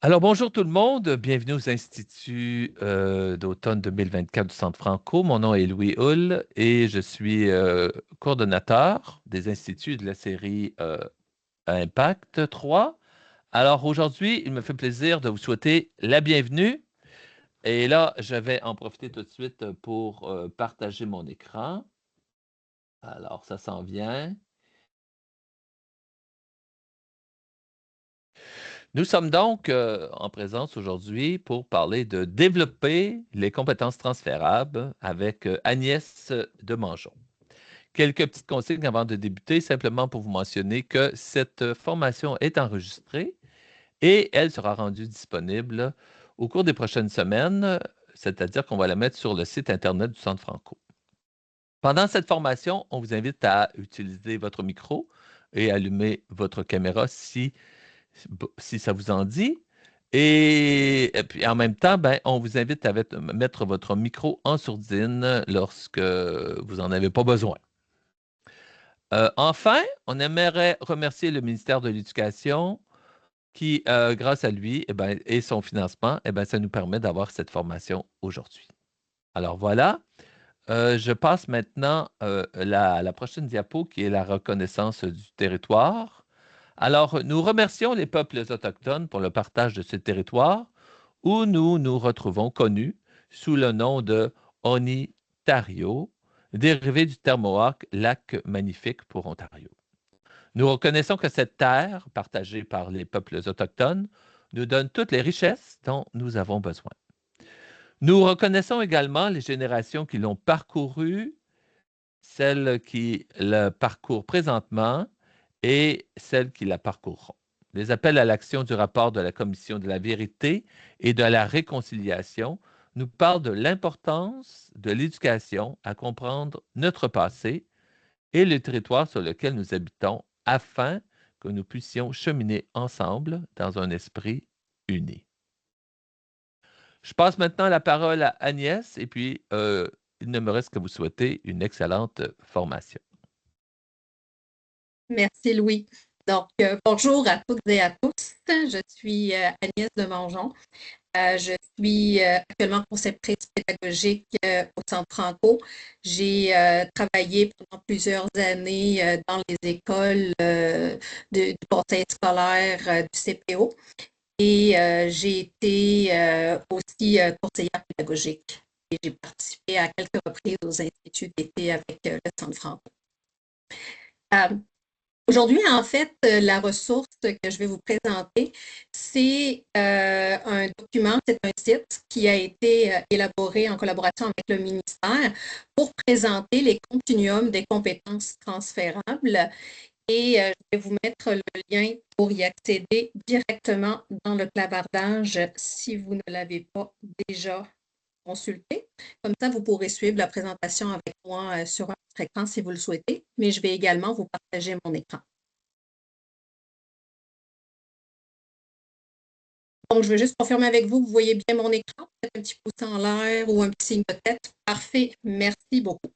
Alors, bonjour tout le monde, bienvenue aux Instituts d'automne 2024 du Centre Franco. Mon nom est Louis Hull et je suis coordonnateur des Instituts de la série Impact 3. Alors, aujourd'hui, il me fait plaisir de vous souhaiter la bienvenue. Et là, je vais en profiter tout de suite pour partager mon écran. Alors, ça s'en vient. Nous sommes donc en présence aujourd'hui pour parler de développer les compétences transférables avec Agnès Demangeon. Quelques petites consignes avant de débuter, simplement pour vous mentionner que cette formation est enregistrée et elle sera rendue disponible au cours des prochaines semaines, c'est-à-dire qu'on va la mettre sur le site Internet du Centre Franco. Pendant cette formation, on vous invite à utiliser votre micro et allumer votre caméra si ça vous en dit. Et puis en même temps, ben, on vous invite à mettre votre micro en sourdine lorsque vous n'en avez pas besoin. Enfin, on aimerait remercier le ministère de l'Éducation qui, grâce à lui et son financement, ça nous permet d'avoir cette formation aujourd'hui. Alors voilà, je passe maintenant la prochaine diapo qui est la reconnaissance du territoire. Alors, nous remercions les peuples autochtones pour le partage de ce territoire où nous nous retrouvons connus sous le nom de Ontario, dérivé du terme Mohawk, lac magnifique pour Ontario. Nous reconnaissons que cette terre, partagée par les peuples autochtones, nous donne toutes les richesses dont nous avons besoin. Nous reconnaissons également les générations qui l'ont parcouru, celles qui le parcourent présentement et celles qui la parcourront. Les appels à l'action du rapport de la Commission de la vérité et de la réconciliation nous parlent de l'importance de l'éducation à comprendre notre passé et le territoire sur lequel nous habitons afin que nous puissions cheminer ensemble dans un esprit uni. Je passe maintenant la parole à Agnès et puis il ne me reste que vous souhaiter une excellente formation. Merci Louis. Donc, bonjour à toutes et à tous. Je suis Agnès Demangeon. Je suis actuellement conceptrice pédagogique au Centre Franco. J'ai travaillé pendant plusieurs années dans les écoles du conseil scolaire du CPO et j'ai été aussi conseillère pédagogique. Et j'ai participé à quelques reprises aux instituts d'été avec le Centre Franco. Aujourd'hui, en fait, la ressource que je vais vous présenter, c'est un document, c'est un site qui a été élaboré en collaboration avec le ministère pour présenter les continuums des compétences transférables. Et je vais vous mettre le lien pour y accéder directement dans le clavardage si vous ne l'avez pas déjà consulté. Comme ça, vous pourrez suivre la présentation avec moi sur votre écran si vous le souhaitez, mais je vais également vous partager mon écran. Donc, je veux juste confirmer avec vous, vous voyez bien mon écran, peut-être un petit pouce en l'air ou un petit signe de tête. Parfait, merci beaucoup.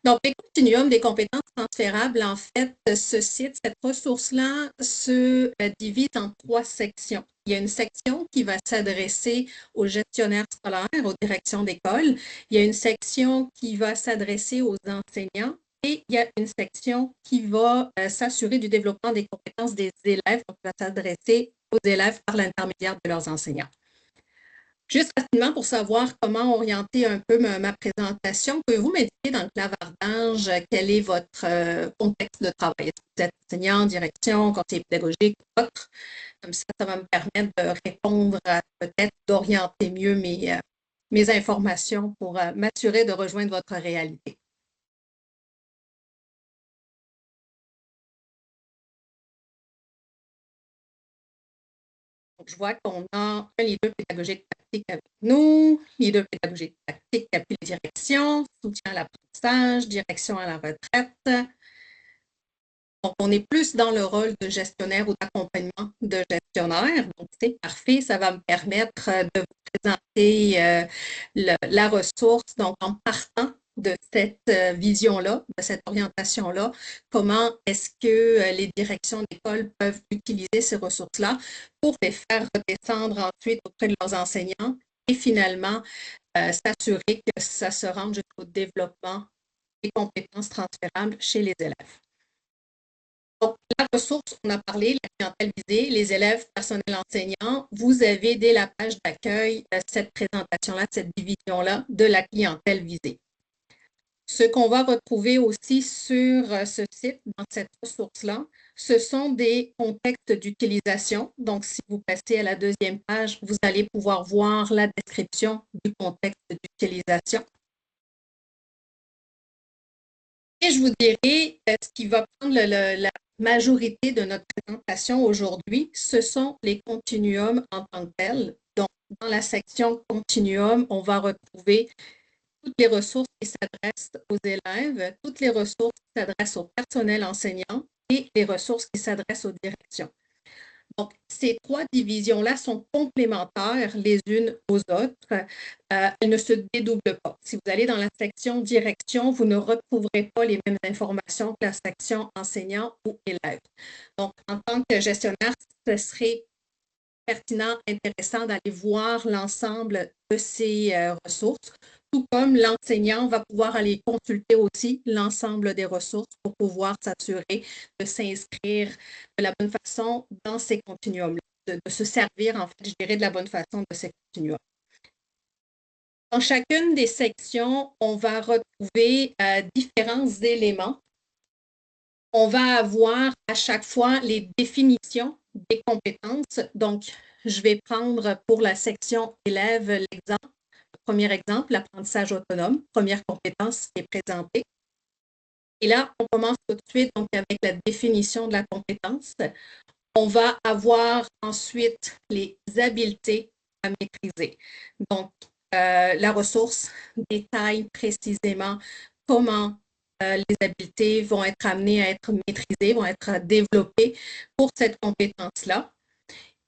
Donc, les continuums des compétences transférables, en fait, ce site, cette ressource-là se divise en 3 sections. Il y a une section qui va s'adresser aux gestionnaires scolaires, aux directions d'école. Il y a une section qui va s'adresser aux enseignants et il y a une section qui va s'assurer du développement des compétences des élèves, donc va s'adresser aux élèves par l'intermédiaire de leurs enseignants. Juste rapidement pour savoir comment orienter un peu ma présentation, pouvez-vous m'indiquer dans le clavardage quel est votre contexte de travail? Est-ce que vous êtes enseignant, direction, conseiller pédagogique, autre? Comme ça va me permettre de répondre à peut-être d'orienter mieux mes informations pour m'assurer de rejoindre votre réalité. Donc, je vois qu'on a un leader pédagogique tactique avec nous, leader pédagogique tactique appui de direction, soutien à l'apprentissage, direction à la retraite. Donc, on est plus dans le rôle de gestionnaire ou d'accompagnement de gestionnaire. Donc, c'est parfait. Ça va me permettre de vous présenter la ressource. Donc, en partant, de cette vision-là, de cette orientation-là, comment est-ce que les directions d'école peuvent utiliser ces ressources-là pour les faire redescendre ensuite auprès de leurs enseignants et finalement s'assurer que ça se rende jusqu'au développement des compétences transférables chez les élèves. Donc, la ressource, on a parlé, la clientèle visée, les élèves, personnel enseignant, vous avez dès la page d'accueil cette présentation-là, cette division-là de la clientèle visée. Ce qu'on va retrouver aussi sur ce site, dans cette ressource-là, ce sont des contextes d'utilisation. Donc, si vous passez à la deuxième page, vous allez pouvoir voir la description du contexte d'utilisation. Et je vous dirai, ce qui va prendre la majorité de notre présentation aujourd'hui, ce sont les continuums en tant que tels. Donc, dans la section continuum, on va retrouver toutes les ressources qui s'adressent aux élèves, toutes les ressources qui s'adressent au personnel enseignant et les ressources qui s'adressent aux directions. Donc, ces trois divisions-là sont complémentaires les unes aux autres. Elles ne se dédoublent pas. Si vous allez dans la section direction, vous ne retrouverez pas les mêmes informations que la section enseignant ou élève. Donc, en tant que gestionnaire, ce serait pertinent, intéressant d'aller voir l'ensemble de ces ressources, tout comme l'enseignant va pouvoir aller consulter aussi l'ensemble des ressources pour pouvoir s'assurer de s'inscrire de la bonne façon dans ces continuums, de se servir, en fait, je dirais, de la bonne façon de ces continuums. Dans chacune des sections, on va retrouver différents éléments. On va avoir à chaque fois les définitions des compétences. Donc, je vais prendre pour la section élève l'exemple. Le premier exemple, l'apprentissage autonome, première compétence qui est présentée. Et là, on commence tout de suite donc, avec la définition de la compétence. On va avoir ensuite les habiletés à maîtriser. Donc, la ressource détaille précisément comment les habiletés vont être amenées à être maîtrisées, vont être développées pour cette compétence-là.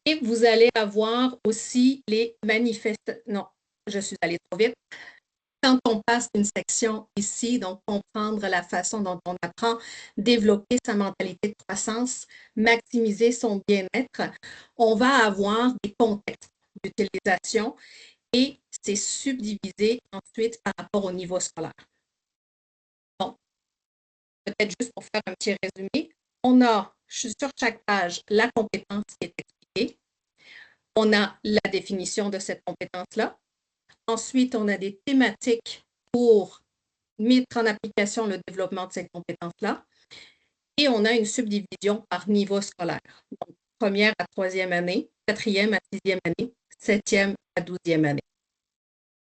Et vous allez avoir aussi les manifestations. Non, je suis allée trop vite. Quand on passe d'une section ici, donc comprendre la façon dont on apprend, développer sa mentalité de croissance, maximiser son bien-être, on va avoir des contextes d'utilisation et c'est subdivisé ensuite par rapport au niveau scolaire. Bon, peut-être juste pour faire un petit résumé, on a sur chaque page la compétence qui est expliquée. On a la définition de cette compétence-là. Ensuite, on a des thématiques pour mettre en application le développement de cette compétence-là. Et on a une subdivision par niveau scolaire. Donc, première à troisième année, quatrième à sixième année, septième à douzième année.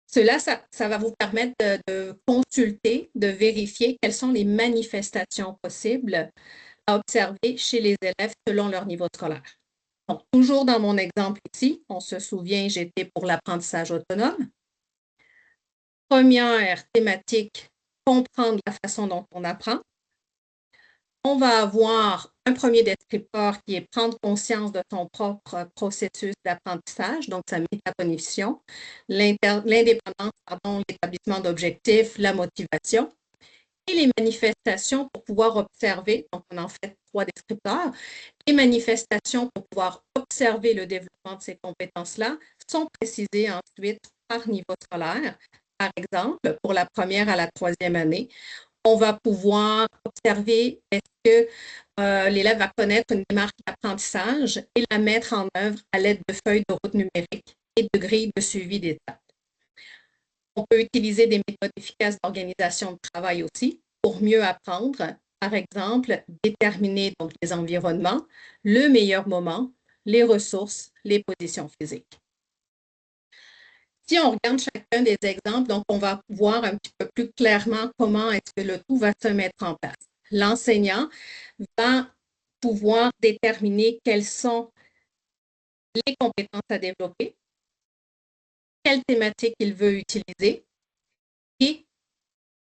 Cela, ça va vous permettre de consulter, de vérifier quelles sont les manifestations possibles à observer chez les élèves selon leur niveau scolaire. Donc, toujours dans mon exemple ici, on se souvient, j'étais pour l'apprentissage autonome. Première thématique, comprendre la façon dont on apprend. On va avoir un premier descripteur qui est prendre conscience de son propre processus d'apprentissage, donc sa métacognition, l'indépendance, l'établissement d'objectifs, la motivation et les manifestations pour pouvoir observer, donc on en fait trois descripteurs, les manifestations pour pouvoir observer le développement de ces compétences-là sont précisées ensuite par niveau scolaire. Par exemple, pour la première à la troisième année, on va pouvoir observer est-ce que l'élève va connaître une démarche d'apprentissage et la mettre en œuvre à l'aide de feuilles de route numériques et de grilles de suivi d'étapes. On peut utiliser des méthodes efficaces d'organisation de travail aussi pour mieux apprendre. Par exemple, déterminer donc les environnements, le meilleur moment, les ressources, les positions physiques. Si on regarde chacun des exemples, donc on va voir un petit peu plus clairement comment est-ce que le tout va se mettre en place. L'enseignant va pouvoir déterminer quelles sont les compétences à développer, quelles thématiques il veut utiliser et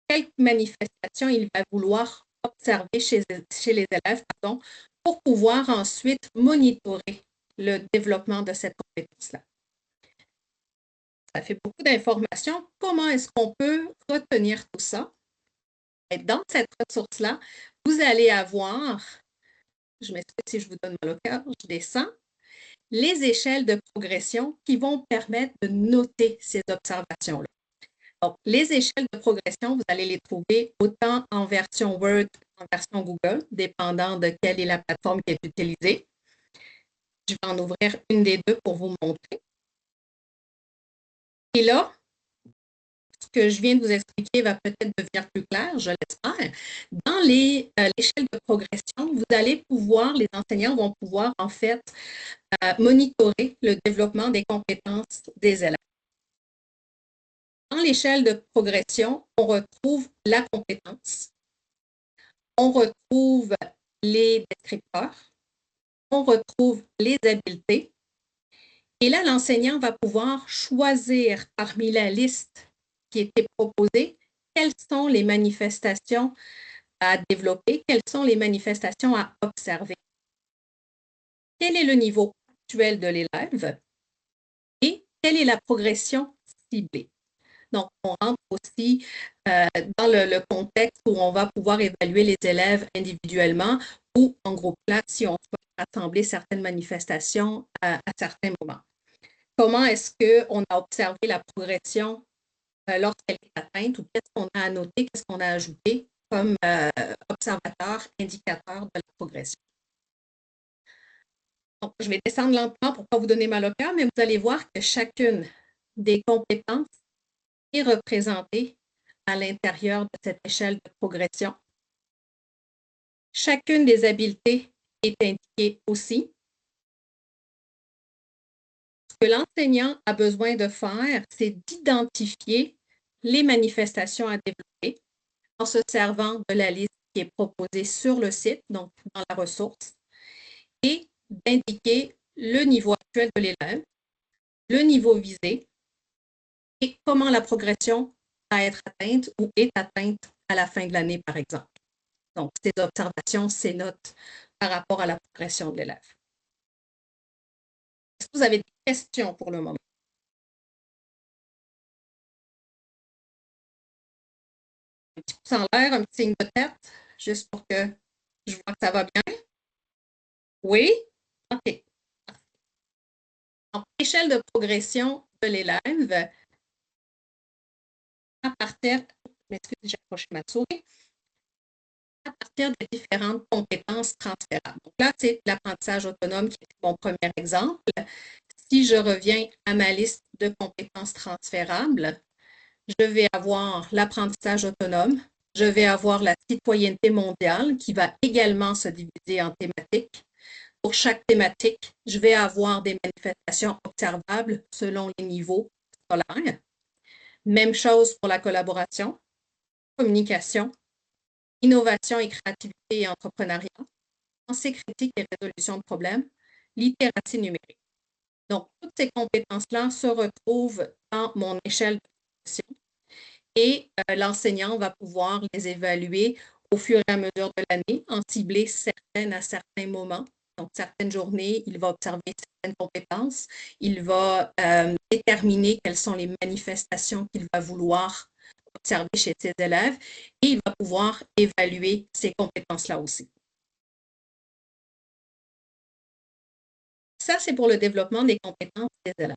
quelles manifestations il va vouloir observer chez les élèves pour pouvoir ensuite monitorer le développement de cette compétence-là. ça fait beaucoup d'informations. Comment est-ce qu'on peut retenir tout ça? Et dans cette ressource-là, vous allez avoir, je m'excuse si je vous donne mal au cœur, je descends, les échelles de progression qui vont permettre de noter ces observations-là. Donc, les échelles de progression, vous allez les trouver autant en version Word qu'en version Google, dépendant de quelle est la plateforme qui est utilisée. Je vais en ouvrir une des deux pour vous montrer. Et là, ce que je viens de vous expliquer va peut-être devenir plus clair, je l'espère. Dans l'échelle de progression, vous allez pouvoir, les enseignants vont pouvoir en fait monitorer le développement des compétences des élèves. Dans l'échelle de progression, on retrouve la compétence, on retrouve les descripteurs, on retrouve les habiletés. Et là, l'enseignant va pouvoir choisir parmi la liste qui était proposée quelles sont les manifestations à développer, quelles sont les manifestations à observer. Quel est le niveau actuel de l'élève et quelle est la progression ciblée. Donc, on rentre aussi dans le contexte où on va pouvoir évaluer les élèves individuellement ou en groupe classe si on souhaite rassembler certaines manifestations à certains moments. Comment est-ce qu'on a observé la progression lorsqu'elle est atteinte ou qu'est-ce qu'on a annoté, qu'est-ce qu'on a ajouté comme observateur, indicateur de la progression. Donc, je vais descendre lentement pour ne pas vous donner mal au cœur, mais vous allez voir que chacune des compétences est représentée à l'intérieur de cette échelle de progression. Chacune des habiletés est indiquée aussi. Ce que l'enseignant a besoin de faire, c'est d'identifier les manifestations à développer en se servant de la liste qui est proposée sur le site, donc dans la ressource, et d'indiquer le niveau actuel de l'élève, le niveau visé et comment la progression va être atteinte ou est atteinte à la fin de l'année, par exemple. Donc, ces observations, ces notes par rapport à la progression de l'élève. Est-ce que vous avez des questions pour le moment? Un petit pouce en l'air, un petit signe de tête, juste pour que je vois que ça va bien. Oui? OK. Donc, échelle de progression de l'élève, à partir, m'excusez, j'ai accroché ma souris, à partir des différentes compétences transférables. Donc là, c'est l'apprentissage autonome qui est mon premier exemple. Si je reviens à ma liste de compétences transférables, je vais avoir l'apprentissage autonome, je vais avoir la citoyenneté mondiale qui va également se diviser en thématiques. Pour chaque thématique, je vais avoir des manifestations observables selon les niveaux scolaires. Même chose pour la collaboration, communication, innovation et créativité et entrepreneuriat, pensée critique et résolution de problèmes, littératie numérique. Donc, toutes ces compétences-là se retrouvent dans mon échelle de progression et l'enseignant va pouvoir les évaluer au fur et à mesure de l'année, en cibler certaines à certains moments. Donc, certaines journées, il va observer certaines compétences, il va déterminer quelles sont les manifestations qu'il va vouloir observer chez ses élèves et il va pouvoir évaluer ces compétences-là aussi. Ça, c'est pour le développement des compétences des élèves.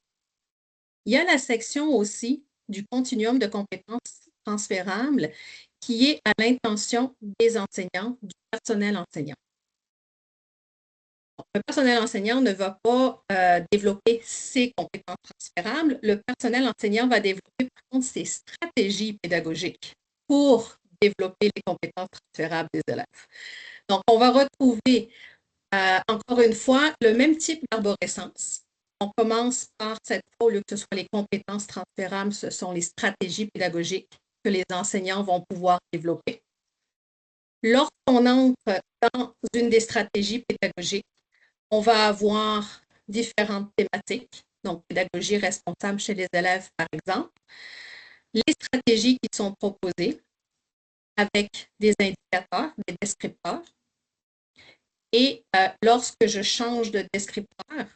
Il y a la section aussi du continuum de compétences transférables qui est à l'intention des enseignants, du personnel enseignant. Le personnel enseignant ne va pas développer ses compétences transférables. Le personnel enseignant va développer, par contre, ses stratégies pédagogiques pour développer les compétences transférables des élèves. Donc, on va retrouver, encore une fois, le même type d'arborescence. On commence par cette fois, au lieu que ce soit les compétences transférables, ce sont les stratégies pédagogiques que les enseignants vont pouvoir développer. Lorsqu'on entre dans une des stratégies pédagogiques, on va avoir différentes thématiques, donc pédagogie responsable chez les élèves, par exemple. Les stratégies qui sont proposées avec des indicateurs, des descripteurs. Et lorsque je change de descripteur,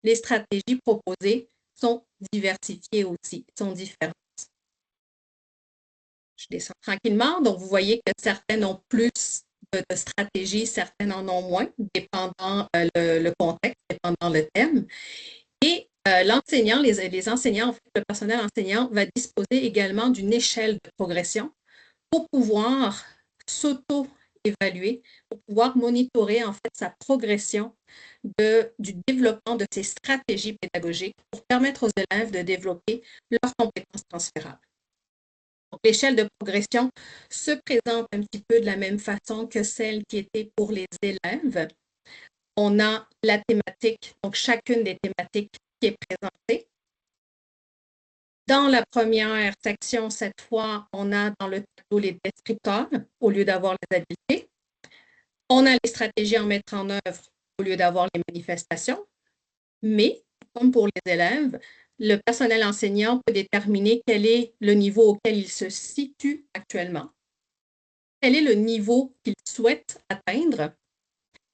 les stratégies proposées sont diversifiées aussi, sont différentes. Je descends tranquillement. Donc, vous voyez que certaines ont plus de stratégies, certaines en ont moins, dépendant le contexte, dépendant le thème. Et l'enseignant, les enseignants, en fait, le personnel enseignant va disposer également d'une échelle de progression pour pouvoir s'auto-évaluer, pour pouvoir monitorer en fait sa progression du développement de ses stratégies pédagogiques pour permettre aux élèves de développer leurs compétences transférables. L'échelle de progression se présente un petit peu de la même façon que celle qui était pour les élèves. On a la thématique, donc chacune des thématiques qui est présentée. Dans la première section, cette fois, on a dans le tableau les descripteurs au lieu d'avoir les habiletés. On a les stratégies à mettre en œuvre au lieu d'avoir les manifestations. Mais, comme pour les élèves, le personnel enseignant peut déterminer quel est le niveau auquel il se situe actuellement, quel est le niveau qu'il souhaite atteindre,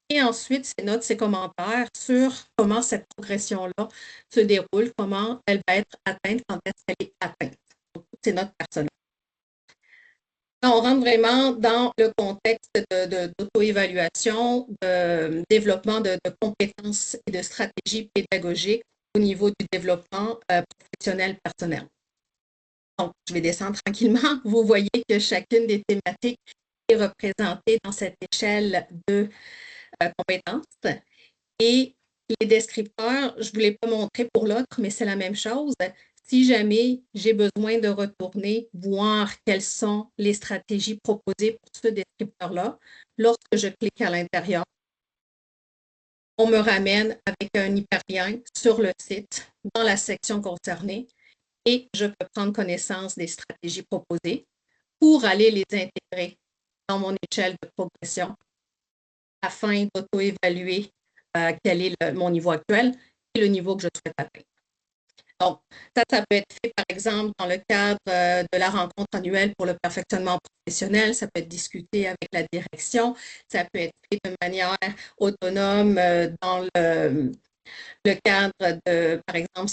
et ensuite ses notes, ses commentaires sur comment cette progression-là se déroule, comment elle va être atteinte, quand est-ce qu'elle est atteinte. Donc, c'est notes personnelles. On rentre vraiment dans le contexte d'auto-évaluation, de développement de compétences et de stratégies pédagogiques au niveau du développement professionnel personnel. Donc, je vais descendre tranquillement. Vous voyez que chacune des thématiques est représentée dans cette échelle de compétences. Et les descripteurs, je ne vous l'ai pas montré pour l'autre, mais c'est la même chose. Si jamais j'ai besoin de retourner voir quelles sont les stratégies proposées pour ce descripteur-là, lorsque je clique à l'intérieur, on me ramène avec un hyperlien sur le site dans la section concernée et je peux prendre connaissance des stratégies proposées pour aller les intégrer dans mon échelle de progression afin d'auto-évaluer quel est mon niveau actuel et le niveau que je souhaite atteindre. Donc, ça peut être fait, par exemple, dans le cadre de la rencontre annuelle pour le perfectionnement professionnel. Ça peut être discuté avec la direction. Ça peut être fait de manière autonome dans le cadre de, par exemple,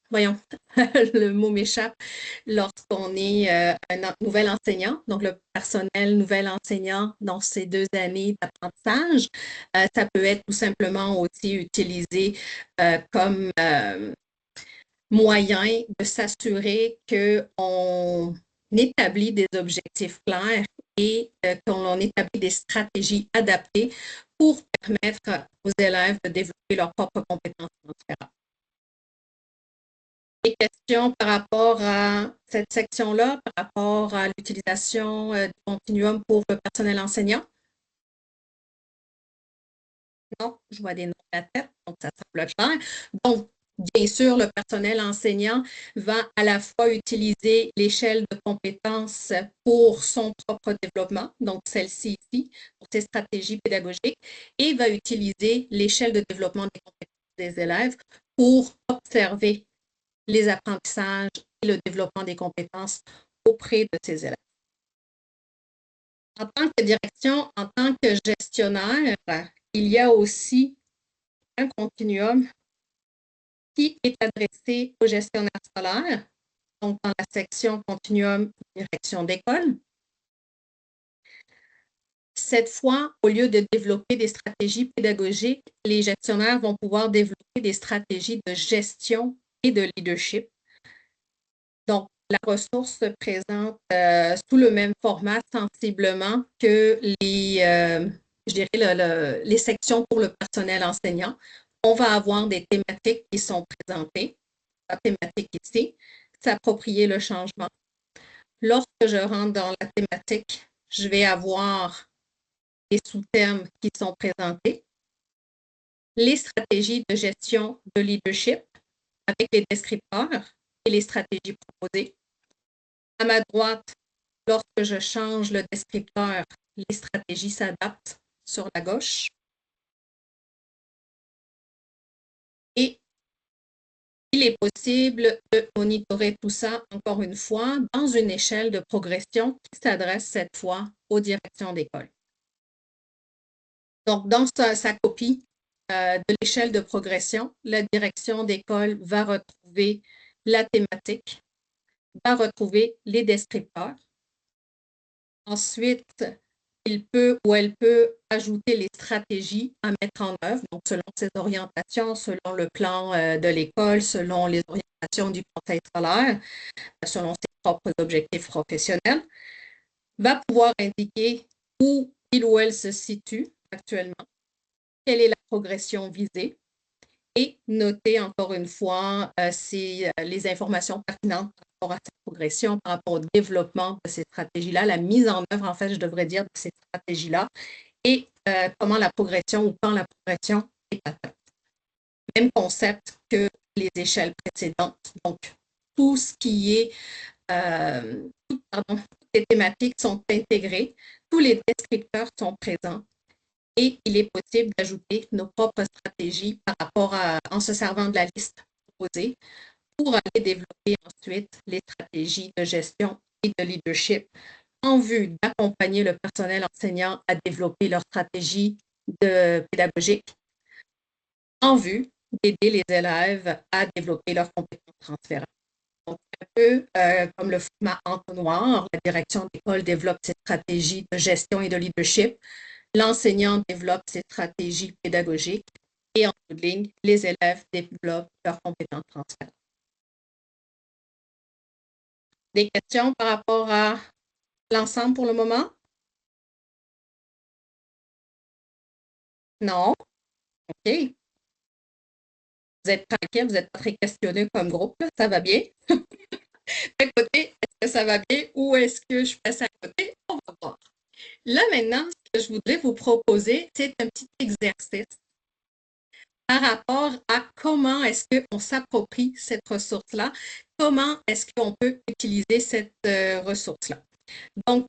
voyons, le mot m'échappe, lorsqu'on est un nouvel enseignant, donc le personnel nouvel enseignant dans ces 2 années d'apprentissage. Ça peut être tout simplement aussi utilisé comme moyen de s'assurer qu'on établit des objectifs clairs et qu'on établit des stratégies adaptées pour permettre aux élèves de développer leurs propres compétences transférables. Des questions par rapport à cette section-là, par rapport à l'utilisation du continuum pour le personnel enseignant? Non, je vois des noms à la tête, donc ça semble clair. Donc, bien sûr, le personnel enseignant va à la fois utiliser l'échelle de compétences pour son propre développement, donc celle-ci ici, pour ses stratégies pédagogiques, et va utiliser l'échelle de développement des compétences des élèves pour observer les apprentissages et le développement des compétences auprès de ses élèves. En tant que direction, en tant que gestionnaire, il y a aussi un continuum qui est adressé aux gestionnaires scolaires, donc dans la section continuum direction d'école. Cette fois, au lieu de développer des stratégies pédagogiques, les gestionnaires vont pouvoir développer des stratégies de gestion et de leadership. Donc, la ressource se présente sous le même format sensiblement que je dirais les sections pour le personnel enseignant. On va avoir des thématiques qui sont présentées. La thématique ici, s'approprier le changement. Lorsque je rentre dans la thématique, je vais avoir les sous-thèmes qui sont présentés, les stratégies de gestion de leadership avec les descripteurs et les stratégies proposées. À ma droite, lorsque je change le descripteur, les stratégies s'adaptent sur la gauche. Et il est possible de monitorer tout ça, encore une fois, dans une échelle de progression qui s'adresse cette fois aux directions d'école. Donc, dans sa copie, de l'échelle de progression, la direction d'école va retrouver la thématique, va retrouver les descripteurs. Ensuite, il peut ou elle peut ajouter les stratégies à mettre en œuvre, donc selon ses orientations, selon le plan de l'école, selon les orientations du conseil scolaire, selon ses propres objectifs professionnels, va pouvoir indiquer où il ou elle se situe actuellement, quelle est la progression visée, et noter encore une fois les informations pertinentes par rapport à cette progression, par rapport au développement de ces stratégies-là, la mise en œuvre, en fait, je devrais dire, de ces stratégies-là, et comment la progression ou quand la progression est atteinte. Même concept que les échelles précédentes. Donc, tout ce qui est, toutes les thématiques sont intégrées, tous les descripteurs sont présents, et il est possible d'ajouter nos propres stratégies par rapport en se servant de la liste proposée pour aller développer ensuite les stratégies de gestion et de leadership en vue d'accompagner le personnel enseignant à développer leur stratégie pédagogique, en vue d'aider les élèves à développer leurs compétences transférables. Donc, un peu comme le format entonnoir, la direction d'école développe ses stratégies de gestion et de leadership. L'enseignant développe ses stratégies pédagogiques et en bout de ligne, les élèves développent leurs compétences transférables. Des questions par rapport à l'ensemble pour le moment? Non? OK. Vous êtes tranquille, vous n'êtes pas très questionné comme groupe, là, ça va bien? Écoutez, est-ce que ça va bien ou est-ce que je passe à côté? On va voir. Là, maintenant, ce que je voudrais vous proposer, c'est un petit exercice par rapport à comment est-ce qu'on s'approprie cette ressource-là, comment est-ce qu'on peut utiliser cette ressource-là. Donc,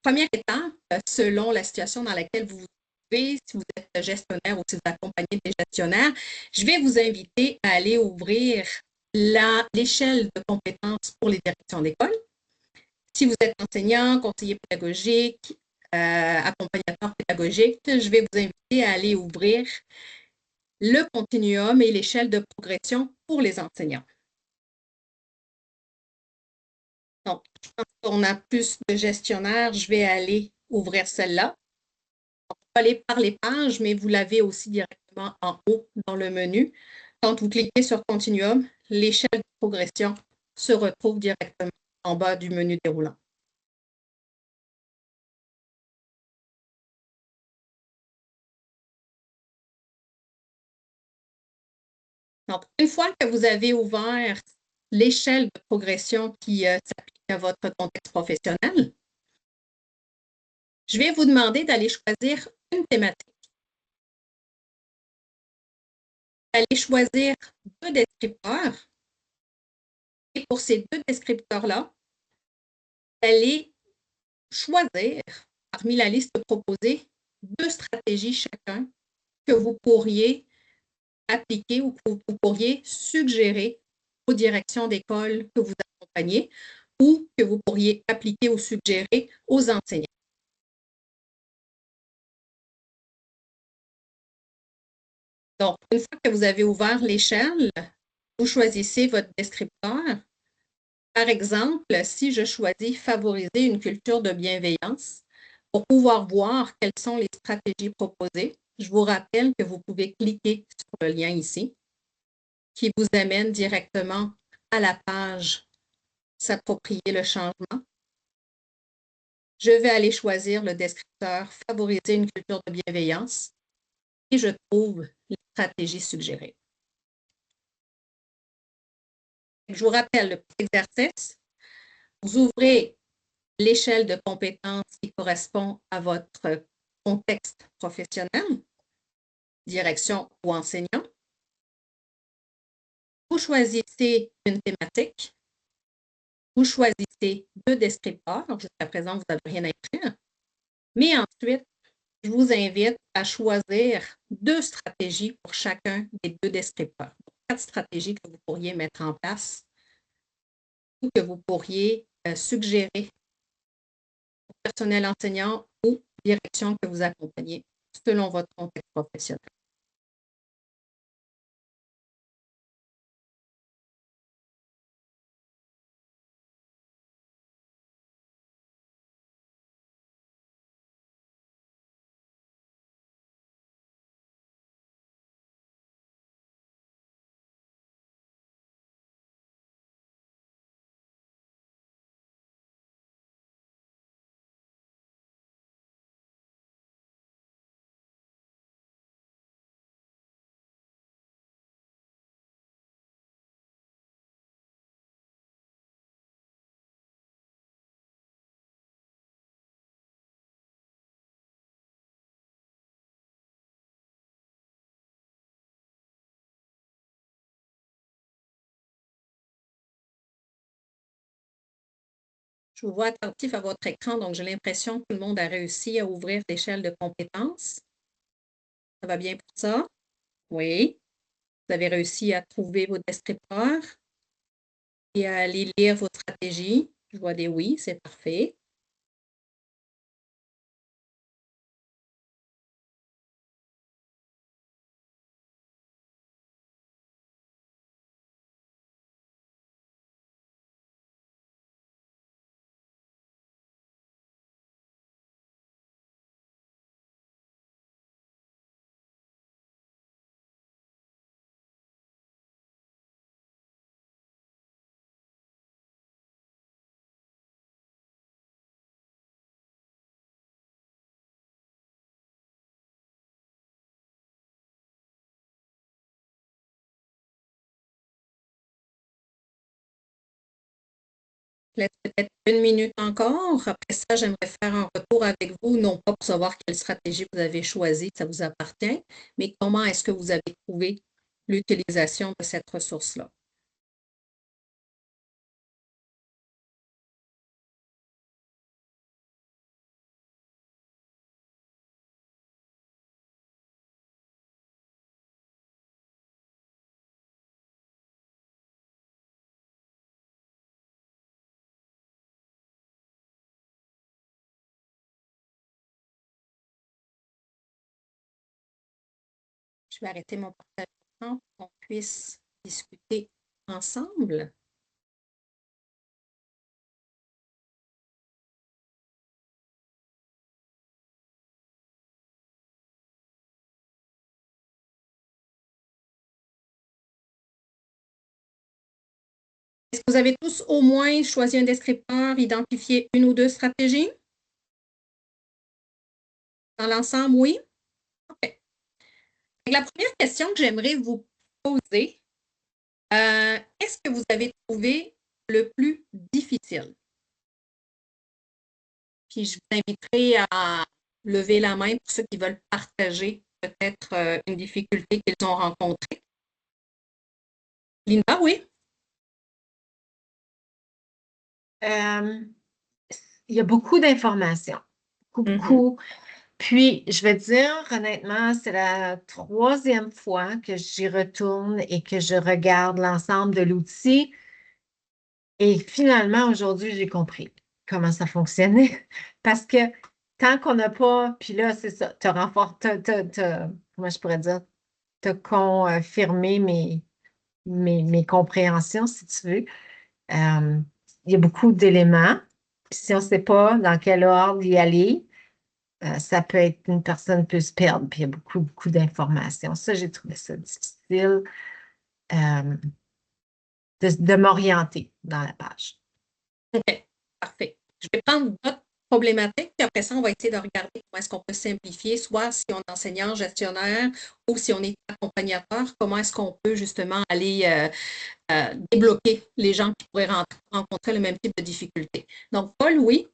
première étape, selon la situation dans laquelle vous vous trouvez, si vous êtes gestionnaire ou si vous accompagnez des gestionnaires, je vais vous inviter à aller ouvrir l'échelle de compétences pour les directions d'école. Si vous êtes enseignant, conseiller pédagogique, accompagnateur pédagogique, je vais vous inviter à aller ouvrir le continuum et l'échelle de progression pour les enseignants. Donc, je pense qu'on a plus de gestionnaires. Je vais aller ouvrir celle-là. On peut aller par les pages, mais vous l'avez aussi directement en haut dans le menu. Quand vous cliquez sur Continuum, l'échelle de progression se retrouve directement en bas du menu déroulant. Donc, une fois que vous avez ouvert l'échelle de progression qui s'applique à votre contexte professionnel, je vais vous demander d'aller choisir une thématique. Allez choisir 2 descripteurs. Et pour ces 2 descripteurs-là, allez choisir parmi la liste proposée 2 stratégies chacun que vous pourriez appliquer ou que vous pourriez suggérer aux directions d'école que vous accompagnez ou que vous pourriez appliquer ou suggérer aux enseignants. Donc, une fois que vous avez ouvert l'échelle, vous choisissez votre descripteur. Par exemple, si je choisis favoriser une culture de bienveillance, pour pouvoir voir quelles sont les stratégies proposées, je vous rappelle que vous pouvez cliquer sur le lien ici, qui vous amène directement à la page S'approprier le changement. Je vais aller choisir le descripteur Favoriser une culture de bienveillance et je trouve les stratégies suggérées. Je vous rappelle le petit exercice. Vous ouvrez l'échelle de compétences qui correspond à votre contexte professionnel, direction ou enseignant. Vous choisissez une thématique. Vous choisissez 2 descripteurs. Jusqu'à présent, vous n'avez rien à écrire. Mais ensuite, je vous invite à choisir 2 stratégies pour chacun des 2 descripteurs. 4 stratégies que vous pourriez mettre en place ou que vous pourriez suggérer au personnel enseignant ou direction que vous accompagnez selon votre contexte professionnel. Je vous vois attentif à votre écran, donc j'ai l'impression que tout le monde a réussi à ouvrir l'échelle de compétences. Ça va bien pour ça? Oui. Vous avez réussi à trouver vos descripteurs et à aller lire vos stratégies. Je vois des oui, c'est parfait. Je laisse peut-être 1 minute encore. Après ça, j'aimerais faire un retour avec vous, non pas pour savoir quelle stratégie vous avez choisie, ça vous appartient, mais comment est-ce que vous avez trouvé l'utilisation de cette ressource-là. Je vais arrêter mon partage d'écran pour qu'on puisse discuter ensemble. Est-ce que vous avez tous au moins choisi un descripteur, identifié 1 ou 2 stratégies? Dans l'ensemble, oui? OK. La première question que j'aimerais vous poser, qu'est-ce que vous avez trouvé le plus difficile? Puis je vous inviterai à lever la main pour ceux qui veulent partager peut-être une difficulté qu'ils ont rencontrée. Linda, oui? Il y a beaucoup d'informations. Beaucoup. Puis, je vais dire, honnêtement, c'est la 3e fois que j'y retourne et que je regarde l'ensemble de l'outil. Et finalement, aujourd'hui, j'ai compris comment ça fonctionnait. Parce que tant qu'on n'a pas, puis là, c'est ça, comment je pourrais dire, tu as confirmé mes compréhensions, si tu veux. Il y a beaucoup d'éléments. Puis si on ne sait pas dans quel ordre y aller, ça peut être une personne peut se perdre, puis il y a beaucoup, beaucoup d'informations. Ça, j'ai trouvé ça difficile de m'orienter dans la page. OK, parfait. Je vais prendre votre problématique, puis après ça, on va essayer de regarder comment est-ce qu'on peut simplifier, soit si on est enseignant, gestionnaire, ou si on est accompagnateur, comment est-ce qu'on peut justement aller débloquer les gens qui pourraient rencontrer le même type de difficulté. Donc, Paul, oui?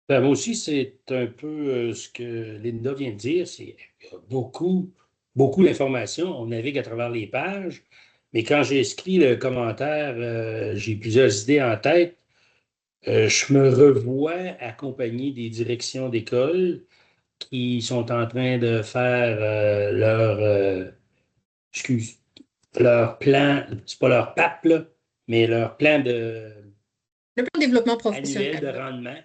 Ben, moi aussi, c'est un peu ce que Linda vient de dire. Il y a beaucoup, beaucoup d'informations. On navigue à travers les pages. Mais quand j'ai écrit le commentaire, j'ai plusieurs idées en tête. Je me revois accompagner des directions d'école qui sont en train de faire excuse, leur plan, c'est pas leur PAP, là, mais leur plan Le plan de développement annuel de professionnel. rendement.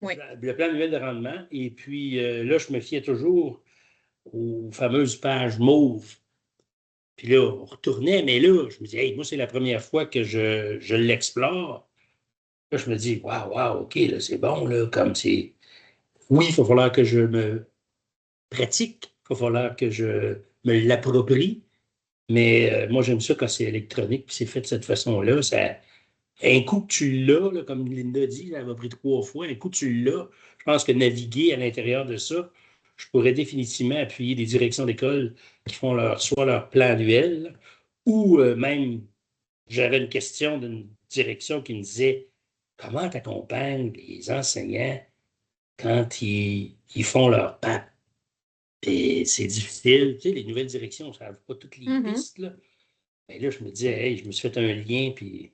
Oui. Le plan annuel de rendement. Et puis là, je me fiais toujours aux fameuses pages mauves. Puis là, on retournait, mais là, je me dis, hey, moi, c'est la première fois que je l'explore. Là, je me dis, waouh, waouh, OK, là, c'est bon, là, comme c'est. Oui, il va falloir que je me pratique, il va falloir que je me l'approprie, mais moi, j'aime ça quand c'est électronique, puis c'est fait de cette façon-là. Un coup que tu l'as, là, comme Linda dit, elle m'a pris 3 fois, un coup que tu l'as, je pense que naviguer à l'intérieur de ça, je pourrais définitivement appuyer des directions d'école qui font soit leur plan annuel, ou même, j'avais une question d'une direction qui me disait comment tu accompagnes les enseignants quand ils font leur PAP? Et c'est difficile. Tu sais, les nouvelles directions, on ne savent pas toutes les pistes. Là. Mais là, je me disais, hey, je me suis fait un lien, puis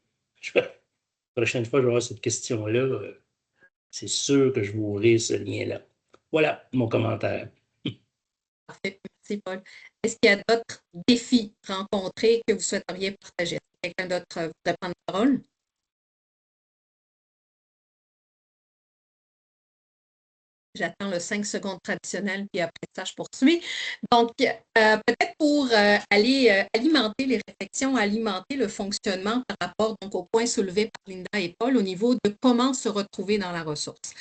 prochaine fois que je vais avoir cette question-là, c'est sûr que je vais ouvrir ce lien-là. Voilà mon commentaire. Parfait. Merci, Paul. Est-ce qu'il y a d'autres défis rencontrés que vous souhaiteriez partager? Est-ce que quelqu'un d'autre voudrait prendre la parole? J'attends le 5 secondes traditionnel, puis après ça, je poursuis. Donc, peut-être pour aller alimenter les réflexions, alimenter le fonctionnement par rapport donc, au point soulevé par Linda et Paul au niveau de comment se retrouver dans la ressource.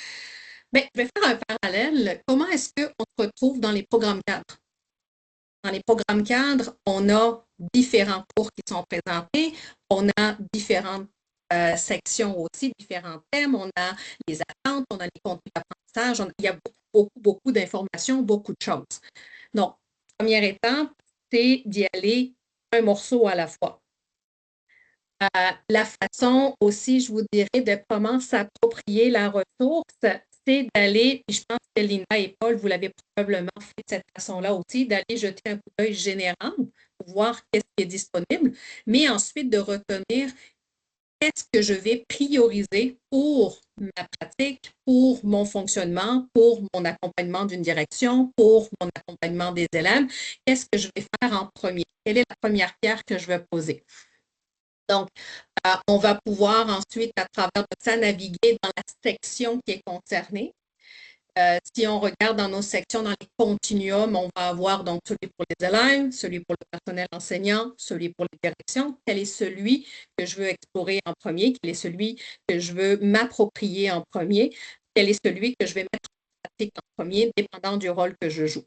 Bien, je vais faire un parallèle. Comment est-ce qu'on se retrouve dans les programmes cadres? Dans les programmes cadres, on a différents cours qui sont présentés, on a différentes sections aussi, différents thèmes, on a les attentes, on a les contenus d'apprentissage, il y a beaucoup d'informations, beaucoup de choses. Donc, première étape, c'est d'y aller un morceau à la fois. La façon aussi, je vous dirais, de comment s'approprier la ressource, c'est d'aller, puis je pense que Linda et Paul, vous l'avez probablement fait de cette façon-là aussi, d'aller jeter un coup d'œil général pour voir qu'est-ce qui est disponible, mais ensuite de retenir qu'est-ce que je vais prioriser pour ma pratique, pour mon fonctionnement, pour mon accompagnement d'une direction, pour mon accompagnement des élèves. Qu'est-ce que je vais faire en premier? Quelle est la première pierre que je vais poser? Donc, on va pouvoir ensuite, à travers de ça, naviguer dans la section qui est concernée. Si on regarde dans nos sections, dans les continuums, on va avoir donc celui pour les élèves, celui pour le personnel enseignant, celui pour les directions. Quel est celui que je veux explorer en premier? Quel est celui que je veux m'approprier en premier? Quel est celui que je vais mettre en pratique en premier, dépendant du rôle que je joue?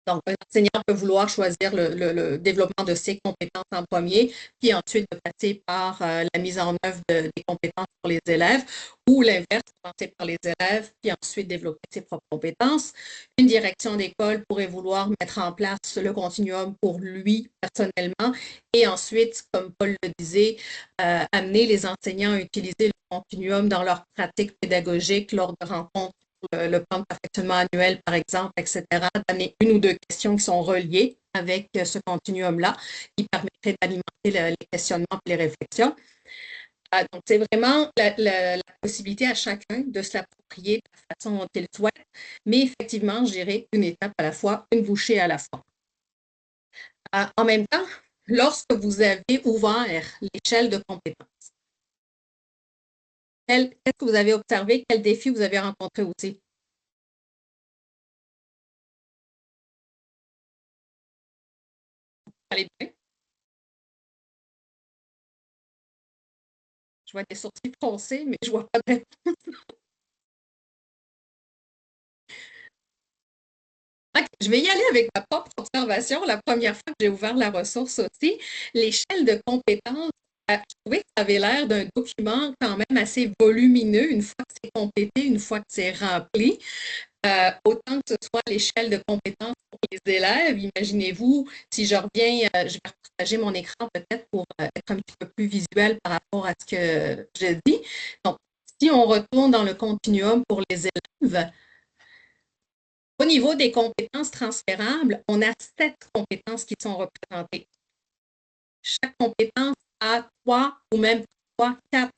Donc, un enseignant peut vouloir choisir le développement de ses compétences en premier, puis ensuite de passer par la mise en œuvre des compétences pour les élèves, ou l'inverse, commencer par les élèves, puis ensuite développer ses propres compétences. Une direction d'école pourrait vouloir mettre en place le continuum pour lui personnellement, et ensuite, comme Paul le disait, amener les enseignants à utiliser le continuum dans leur pratique pédagogique lors de rencontres, le plan de perfectionnement annuel, par exemple, etc., d'amener une ou deux questions qui sont reliées avec ce continuum-là, qui permettrait d'alimenter les questionnements et les réflexions. Donc, c'est vraiment la possibilité à chacun de se l'approprier de la façon dont il souhaite, mais effectivement, je dirais une étape à la fois, une bouchée à la fois. En même temps, lorsque vous avez ouvert l'échelle de compétences, qu'est-ce que vous avez observé? Quels défis vous avez rencontrés aussi? Allez bien. Je vois des sourcils froncés, mais je ne vois pas de réponse. Okay, je vais y aller avec ma propre observation. La première fois que j'ai ouvert la ressource aussi, l'échelle de compétences, je trouvais que ça avait l'air d'un document quand même assez volumineux une fois que c'est complété, une fois que c'est rempli. Autant que ce soit l'échelle de compétences pour les élèves. Imaginez-vous, si je reviens, je vais partager mon écran peut-être pour être un petit peu plus visuel par rapport à ce que je dis. Donc, si on retourne dans le continuum pour les élèves, au niveau des compétences transférables, on a 7 compétences qui sont représentées. Chaque compétence a 3 ou même 3, 4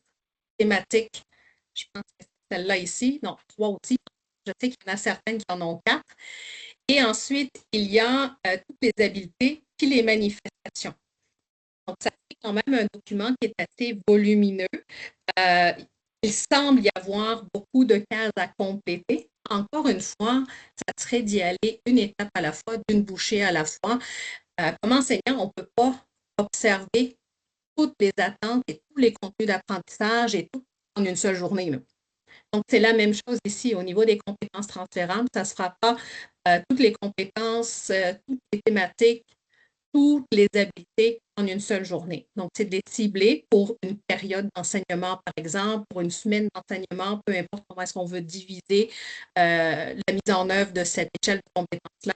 thématiques. Je pense que c'est celle-là ici. Non, 3 aussi. Je sais qu'il y en a certaines qui en ont 4. Et ensuite, il y a toutes les habiletés puis les manifestations. Donc, ça fait quand même un document qui est assez volumineux. Il semble y avoir beaucoup de cases à compléter. Encore une fois, ça serait d'y aller une étape à la fois, d'une bouchée à la fois. Comme enseignant, on ne peut pas observer toutes les attentes et tous les contenus d'apprentissage et tout en une seule journée, là. Donc, c'est la même chose ici au niveau des compétences transférables. Ça ne se fera pas toutes les compétences, toutes les thématiques, toutes les habiletés en une seule journée. Donc, c'est de les cibler pour une période d'enseignement, par exemple, pour une semaine d'enseignement, peu importe comment est-ce qu'on veut diviser la mise en œuvre de cette échelle de compétences-là,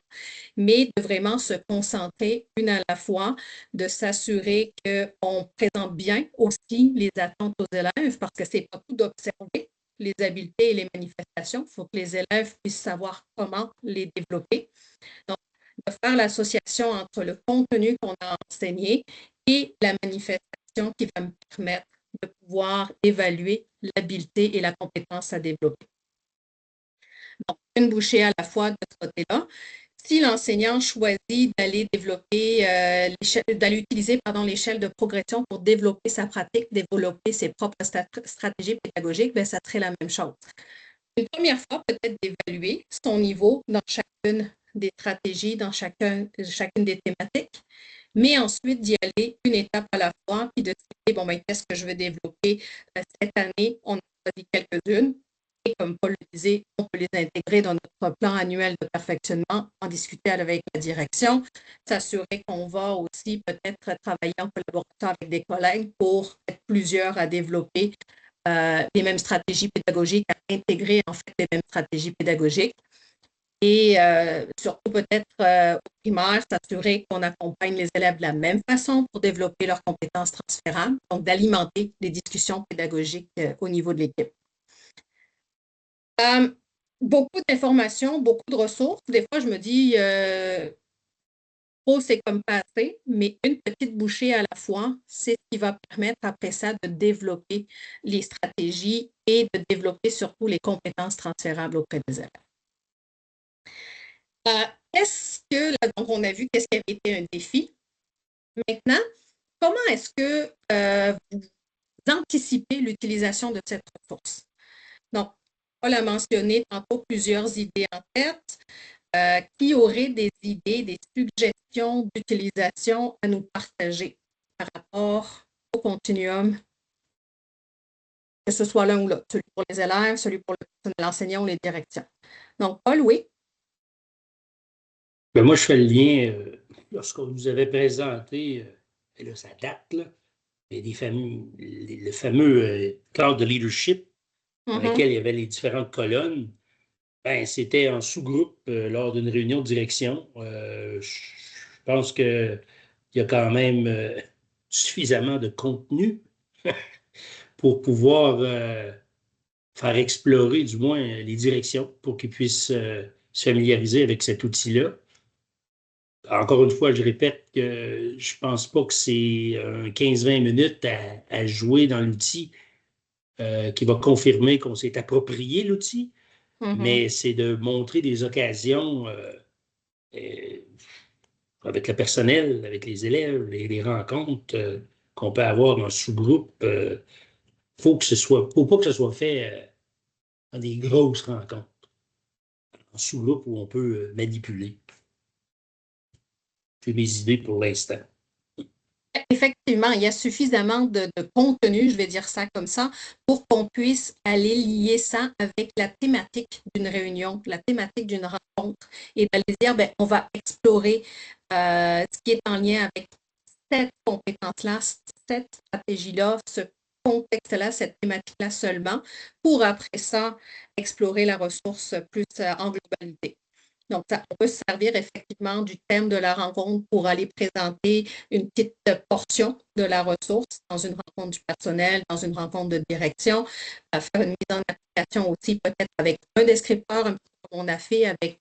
mais de vraiment se concentrer une à la fois, de s'assurer qu'on présente bien aussi les attentes aux élèves, parce que ce n'est pas tout d'observer les habiletés et les manifestations. Il faut que les élèves puissent savoir comment les développer. Donc, de faire l'association entre le contenu qu'on a enseigné et la manifestation qui va me permettre de pouvoir évaluer l'habileté et la compétence à développer. Donc, une bouchée à la fois de ce côté-là. Si l'enseignant choisit d'aller développer, d'aller utiliser l'échelle de progression pour développer sa pratique, développer ses propres stratégies pédagogiques, bien, ça serait la même chose. Une première fois, peut-être d'évaluer son niveau dans chacune des stratégies, dans chacune des thématiques, mais ensuite d'y aller une étape à la fois, puis de se dire, bon, ben, qu'est-ce que je veux développer cette année? On a choisi quelques-unes. Et comme Paul le disait, on peut les intégrer dans notre plan annuel de perfectionnement, en discuter avec la direction, s'assurer qu'on va aussi peut-être travailler en collaboration avec des collègues pour être plusieurs à développer les mêmes stratégies pédagogiques, à intégrer en fait les mêmes stratégies pédagogiques. Et surtout peut-être au primaire, s'assurer qu'on accompagne les élèves de la même façon pour développer leurs compétences transférables, donc d'alimenter les discussions pédagogiques au niveau de l'équipe. Beaucoup d'informations, beaucoup de ressources. Des fois, je me dis, trop, c'est comme pas assez, mais une petite bouchée à la fois, c'est ce qui va permettre après ça de développer les stratégies et de développer surtout les compétences transférables auprès des élèves. Est-ce que, là, donc on a vu qu'est-ce qui avait été un défi. Maintenant, comment est-ce que vous anticipez l'utilisation de cette ressource? Donc, Paul a mentionné tantôt plusieurs idées en tête. Qui aurait des idées, des suggestions d'utilisation à nous partager par rapport au continuum, que ce soit l'un ou l'autre, celui pour les élèves, celui pour l'enseignant ou les directions. Donc, Paul, oui? Ben moi, je fais le lien, lorsqu'on nous avait présenté, et là, ça date, là, mais le fameux cadre de leadership dans lequel il y avait les différentes colonnes. Ben, c'était en sous-groupe lors d'une réunion de direction. Je pense qu'il y a quand même suffisamment de contenu pour pouvoir faire explorer du moins les directions pour qu'ils puissent se familiariser avec cet outil-là. Encore une fois, je répète que je pense pas que c'est 15-20 minutes à jouer dans l'outil qui va confirmer qu'on s'est approprié l'outil, mais c'est de montrer des occasions avec le personnel, avec les élèves, les rencontres qu'on peut avoir dans le sous-groupe. Faut pas que ce soit fait dans des grosses rencontres, en sous-groupe où on peut manipuler. C'est mes idées pour l'instant. Effectivement, il y a suffisamment de contenu, je vais dire ça comme ça, pour qu'on puisse aller lier ça avec la thématique d'une réunion, la thématique d'une rencontre, et d'aller dire, ben, on va explorer ce qui est en lien avec cette compétence-là, cette stratégie-là, ce contexte-là, cette thématique-là seulement, pour après ça explorer la ressource plus en globalité. Donc, on peut se servir effectivement du thème de la rencontre pour aller présenter une petite portion de la ressource dans une rencontre du personnel, dans une rencontre de direction, faire une mise en application aussi peut-être avec un descripteur, un petit peu comme on a fait avec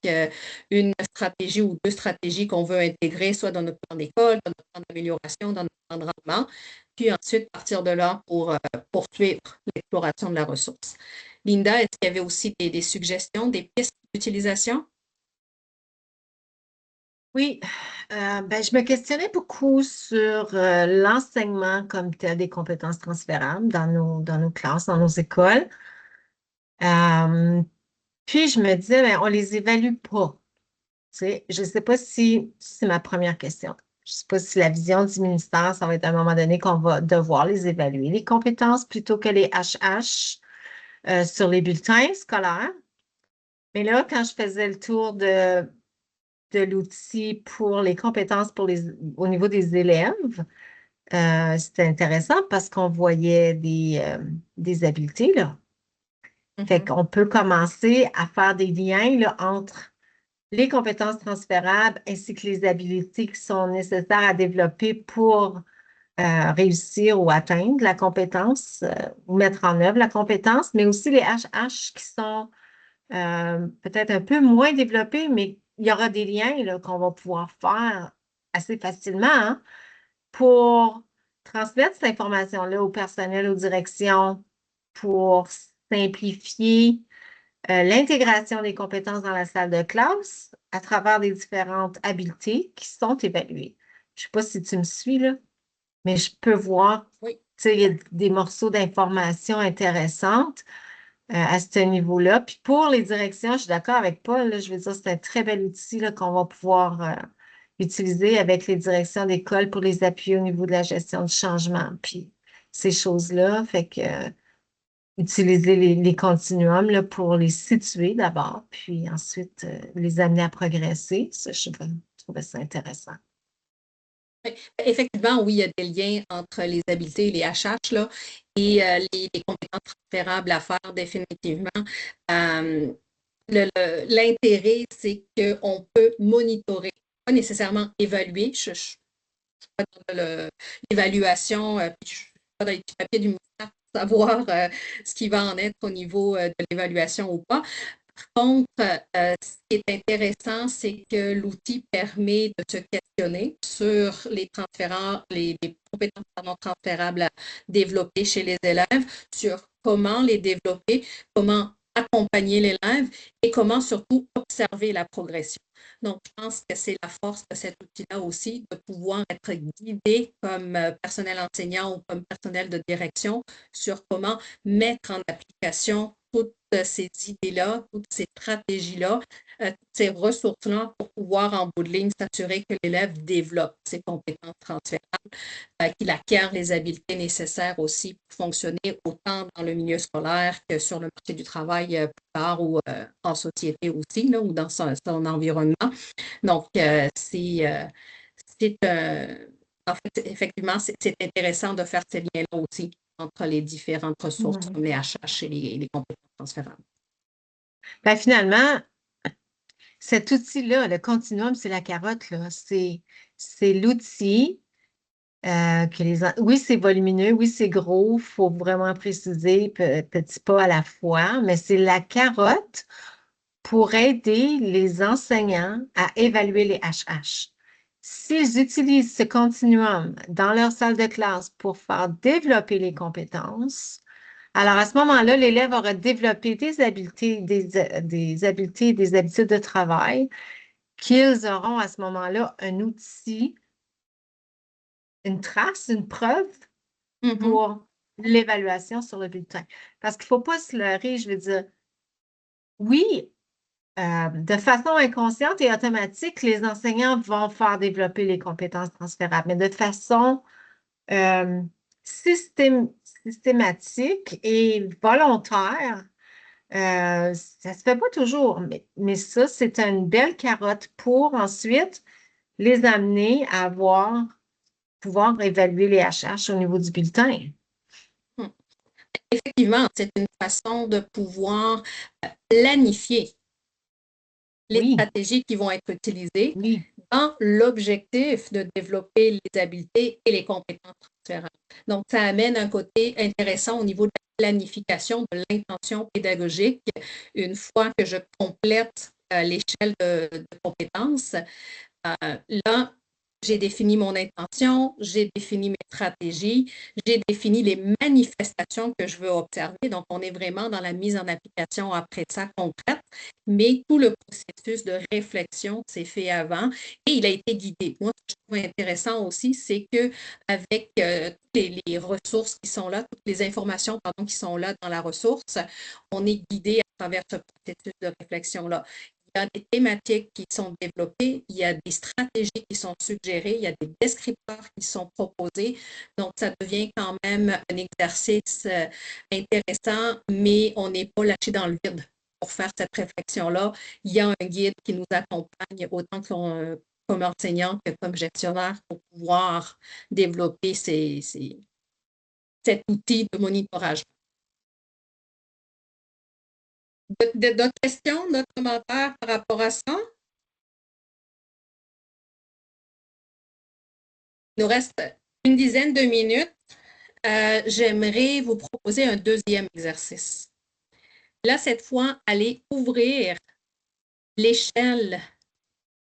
une stratégie ou deux stratégies qu'on veut intégrer, soit dans notre plan d'école, dans notre plan d'amélioration, dans notre plan de rendement, puis ensuite partir de là pour poursuivre l'exploration de la ressource. Linda, est-ce qu'il y avait aussi des suggestions, des pistes d'utilisation? Oui, ben, je me questionnais beaucoup sur l'enseignement comme tel des compétences transférables dans nos classes, dans nos écoles. Puis je me disais, ben, on les évalue pas. Tu sais, je ne sais pas si c'est ma première question. Je ne sais pas si la vision du ministère, ça va être à un moment donné qu'on va devoir les évaluer, les compétences plutôt que les HH sur les bulletins scolaires. Mais là, quand je faisais le tour de l'outil pour les compétences au niveau des élèves, c'était intéressant parce qu'on voyait des habiletés, là. Fait qu'on peut commencer à faire des liens là, entre les compétences transférables ainsi que les habiletés qui sont nécessaires à développer pour réussir ou atteindre la compétence ou mettre en œuvre la compétence, mais aussi les HH qui sont peut-être un peu moins développés, mais il y aura des liens là, qu'on va pouvoir faire assez facilement pour transmettre cette information-là au personnel, aux directions pour simplifier l'intégration des compétences dans la salle de classe à travers des différentes habiletés qui sont évaluées. Je ne sais pas si tu me suis, là, mais je peux voir, Oui. il y a des morceaux d'informations intéressantes à ce niveau-là. Puis pour les directions, je suis d'accord avec Paul, là, je veux dire, c'est un très bel outil là, qu'on va pouvoir utiliser avec les directions d'école pour les appuyer au niveau de la gestion du changement. Puis ces choses-là, fait que utiliser les continuums là, pour les situer d'abord, puis ensuite les amener à progresser. Ça, je trouvais ça intéressant. Effectivement, oui, il y a des liens entre les habiletés et les HH là, et les compétences transférables à faire définitivement. L'intérêt, c'est qu'on peut monitorer, pas nécessairement évaluer. Je ne suis pas dans l'évaluation, puis je ne suis pas dans les petits papiers du ministère pour savoir ce qui va en être au niveau de l'évaluation ou pas. Par contre, ce qui est intéressant, c'est que l'outil permet de se questionner sur les compétences transférables à développer chez les élèves, sur comment les développer, comment accompagner l'élève et comment surtout observer la progression. Donc, je pense que c'est la force de cet outil-là aussi, de pouvoir être guidé comme personnel enseignant ou comme personnel de direction sur comment mettre en application toutes ces idées-là, toutes ces stratégies-là, toutes ces ressources-là pour pouvoir, en bout de ligne, s'assurer que l'élève développe ses compétences transférables, qu'il acquiert les habiletés nécessaires aussi pour fonctionner autant dans le milieu scolaire que sur le marché du travail plus tard ou en société aussi, là, ou dans son environnement. Donc, en fait, effectivement, c'est intéressant de faire ces liens-là aussi entre les différentes ressources comme les HH et les compétences transférables. Ben, finalement, cet outil-là, le continuum, c'est la carotte, là. C'est l'outil oui, c'est volumineux, oui, c'est gros, il faut vraiment préciser petit pas à la fois, mais c'est la carotte pour aider les enseignants à évaluer les HH. S'ils utilisent ce continuum dans leur salle de classe pour faire développer les compétences, alors à ce moment-là, l'élève aura développé des habiletés, des habiletés, des habitudes de travail qu'ils auront à ce moment-là un outil, une trace, une preuve pour l'évaluation sur le bulletin. Parce qu'il ne faut pas se leurrer, je veux dire, oui, de façon inconsciente et automatique, les enseignants vont faire développer les compétences transférables, mais de façon systématique et volontaire, ça ne se fait pas toujours, mais ça, c'est une belle carotte pour ensuite les amener à pouvoir évaluer les HH au niveau du bulletin. Effectivement, c'est une façon de pouvoir planifier les stratégies qui vont être utilisées dans l'objectif de développer les habiletés et les compétences transférables. Donc, ça amène un côté intéressant au niveau de la planification, de l'intention pédagogique. Une fois que je complète l'échelle de compétences, là, j'ai défini mon intention, j'ai défini mes stratégies, j'ai défini les manifestations que je veux observer. Donc, on est vraiment dans la mise en application après ça concrète, mais tout le processus de réflexion s'est fait avant et il a été guidé. Moi, ce que je trouve intéressant aussi, c'est qu'avec toutes les ressources qui sont là, toutes les informations qui sont là dans la ressource, on est guidé à travers ce processus de réflexion-là. Il y a des thématiques qui sont développées, il y a des stratégies qui sont suggérées, il y a des descripteurs qui sont proposés. Donc, ça devient quand même un exercice intéressant, mais on n'est pas lâché dans le vide pour faire cette réflexion-là. Il y a un guide qui nous accompagne autant comme enseignant que comme gestionnaire pour pouvoir développer cet outil de monitorage. D'autres questions, d'autres commentaires par rapport à ça? Il nous reste une dizaine de minutes. J'aimerais vous proposer un deuxième exercice. Là, cette fois, allez ouvrir l'échelle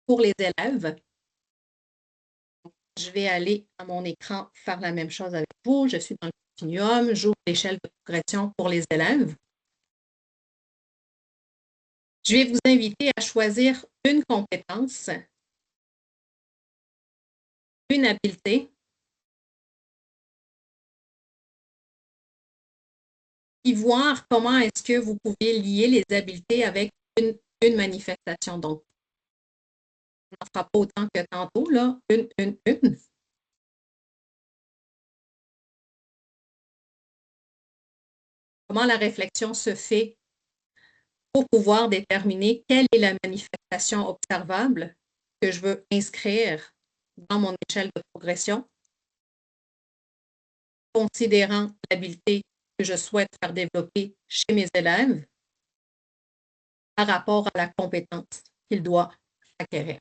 pour les élèves. je vais aller à mon écran faire la même chose avec vous. Je suis dans le continuum, j'ouvre l'échelle de progression pour les élèves. Je vais vous inviter à choisir une compétence, une habileté, et voir comment est-ce que vous pouvez lier les habiletés avec une manifestation. Donc, on n'en fera pas autant que tantôt, là, une. Comment la réflexion se fait pour pouvoir déterminer quelle est la manifestation observable que je veux inscrire dans mon échelle de progression, considérant l'habileté que je souhaite faire développer chez mes élèves par rapport à la compétence qu'ils doivent acquérir.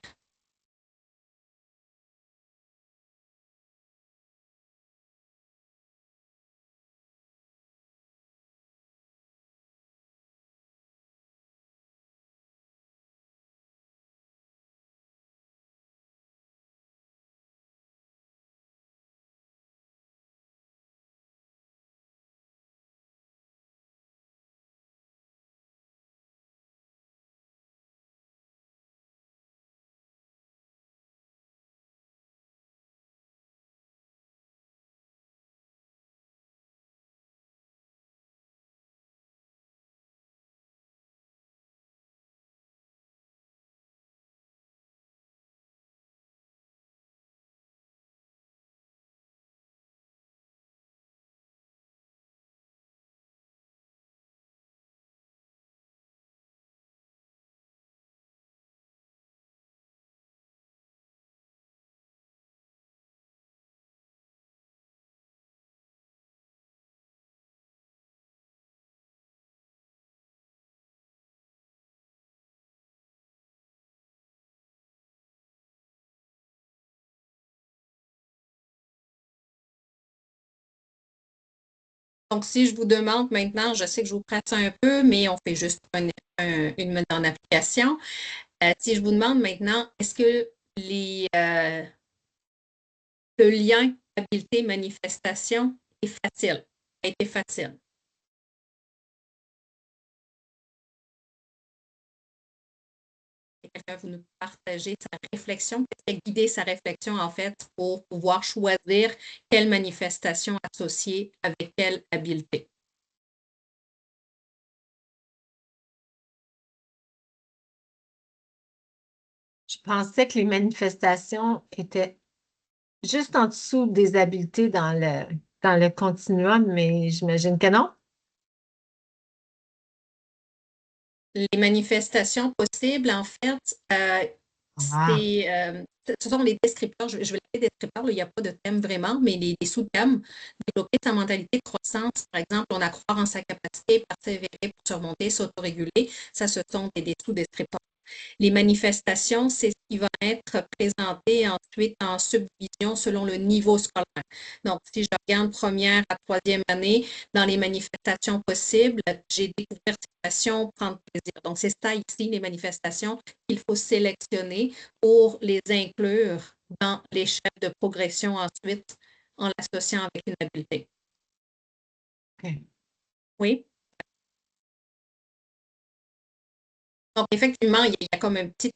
Donc, si je vous demande maintenant, je sais que je vous presse un peu, mais on fait juste une mise en application. Si je vous demande maintenant, est-ce que le lien habileté-manifestation est facile, a été facile? Quelqu'un vous nous partager sa réflexion, qu'est-ce qui a guidé sa réflexion en fait pour pouvoir choisir quelle manifestation associée avec quelle habileté? Je pensais que les manifestations étaient juste en dessous des habiletés dans le continuum, mais j'imagine que non. Les manifestations possibles, en fait, ce sont les descripteurs. Je vais les descripteurs, là, il n'y a pas de thème vraiment, mais les sous-thèmes. Développer sa mentalité de croissance, par exemple, on a croire en sa capacité, persévérer pour surmonter, s'autoréguler. Ça, ce sont des sous-descripteurs. Les manifestations, c'est ce qui va être présenté ensuite en subdivision selon le niveau scolaire. Donc, si je regarde première à troisième année, dans les manifestations possibles, j'ai découvert situation, prendre plaisir. Donc, c'est ça ici, les manifestations qu'il faut sélectionner pour les inclure dans l'échelle de progression ensuite en l'associant avec une habileté. OK. Oui? Donc, effectivement, il y a comme une petite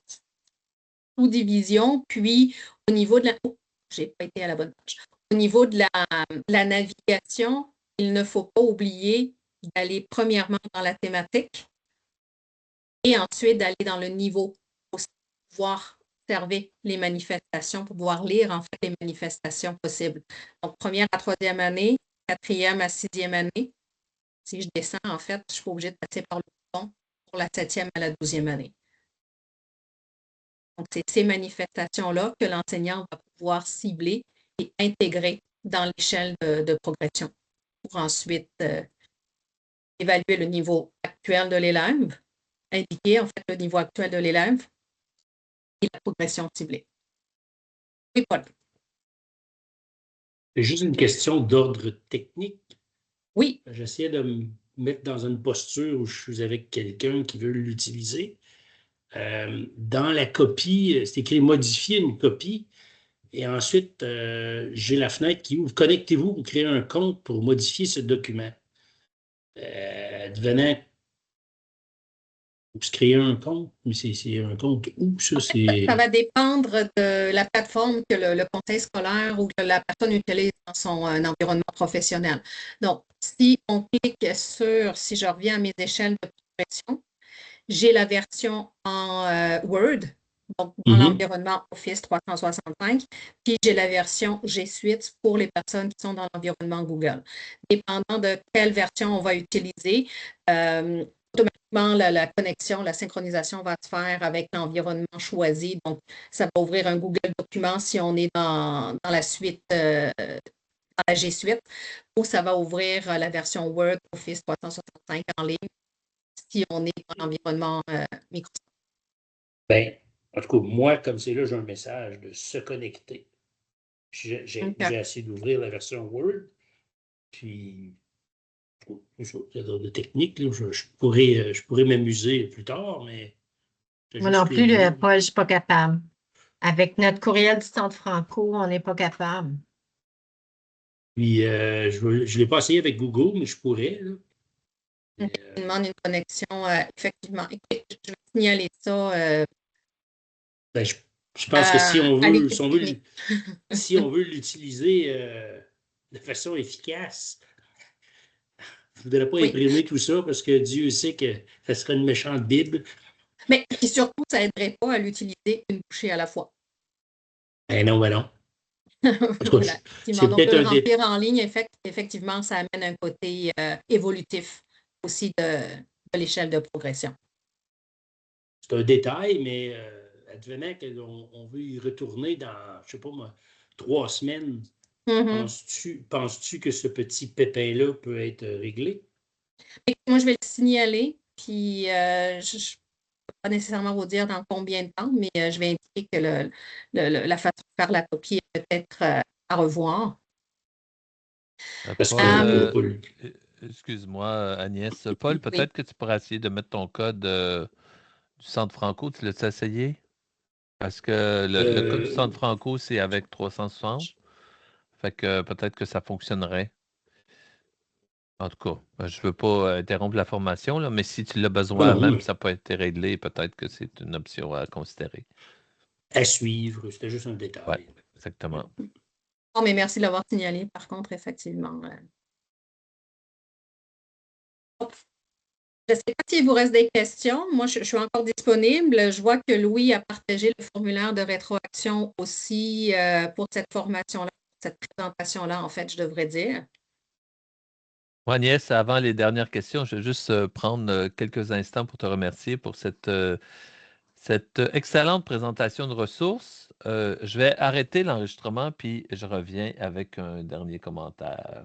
sous-division, puis au niveau de la... Oh, j'ai pas été à la bonne page. Au niveau de la navigation, il ne faut pas oublier d'aller premièrement dans la thématique et ensuite d'aller dans le niveau pour pouvoir observer les manifestations, pour pouvoir lire en fait les manifestations possibles. Donc, première à troisième année, quatrième à sixième année. Si je descends, en fait, je suis pas obligée de passer par le bouton pour la septième à la 12e année. Donc, c'est ces manifestations-là que l'enseignant va pouvoir cibler et intégrer dans l'échelle de progression pour ensuite évaluer le niveau actuel de l'élève, indiquer en fait le niveau actuel de l'élève et la progression ciblée. Oui, Paul. C'est juste une question d'ordre technique. Oui. J'essayais de me mettre dans une posture où je suis avec quelqu'un qui veut l'utiliser. Dans la copie, c'est écrit « modifier une copie ». Et ensuite, j'ai la fenêtre qui ouvre. Connectez-vous pour créer un compte pour modifier ce document. Devenant se créer un compte, mais c'est un compte où ça? Ça va dépendre de la plateforme que le conseil scolaire ou que la personne utilise dans son environnement professionnel. Donc, si on clique sur, si je reviens à mes échelles de progression, j'ai la version en Word, donc dans l'environnement Office 365, puis j'ai la version G Suite pour les personnes qui sont dans l'environnement Google. Dépendant de quelle version on va utiliser, automatiquement, la connexion, la synchronisation va se faire avec l'environnement choisi. Donc, ça va ouvrir un Google Document si on est dans la suite, dans la G Suite, ou ça va ouvrir la version Word Office 365 en ligne si on est dans l'environnement Microsoft. Bien, en tout cas, moi, comme c'est là, j'ai un message de se connecter. J'ai essayé d'ouvrir la version Word, puis de technique, là, je pourrais m'amuser plus tard, mais... Moi non plus, Paul, je ne suis pas capable. Avec notre courriel du Centre Franco, on n'est pas capable. Puis, je ne l'ai pas essayé avec Google, mais je pourrais. Là. Il demande une connexion, effectivement. Écoutez, je vais signaler ça. Ben, je pense que si on veut l'utiliser de façon efficace, il ne faudrait pas imprimer tout ça parce que Dieu sait que ça serait une méchante Bible. Mais et surtout, ça n'aiderait pas à l'utiliser une bouchée à la fois. Ben non, ben non. Voilà. Donc, de le remplir en ligne, effectivement, ça amène un côté évolutif aussi de l'échelle de progression. C'est un détail, mais advenant qu'on veut y retourner dans, je ne sais pas moi, 3 semaines, penses-tu que ce petit pépin-là peut être réglé? Et moi, je vais le signaler, puis je ne peux pas nécessairement vous dire dans combien de temps, mais je vais indiquer que la façon de faire la copie est peut-être à revoir. Paul, excuse-moi, Agnès. Paul, peut-être que tu pourrais essayer de mettre ton code du Centre Franco. Tu l'as essayé? Parce que le code du Centre Franco, c'est avec 360. Fait que peut-être que ça fonctionnerait. En tout cas, je ne veux pas interrompre la formation, là, mais si tu l'as besoin, même ça peut être réglé, peut-être que c'est une option à considérer. À suivre, c'était juste un détail. Oui, exactement. Oh, mais merci de l'avoir signalé, par contre, effectivement. Je ne sais pas s'il vous reste des questions. Moi, je suis encore disponible. Je vois que Louis a partagé le formulaire de rétroaction aussi pour cette formation-là, cette présentation-là, en fait, je devrais dire. Moi, Agnès, avant les dernières questions, je vais juste prendre quelques instants pour te remercier pour cette excellente présentation de ressources. Je vais arrêter l'enregistrement, puis je reviens avec un dernier commentaire.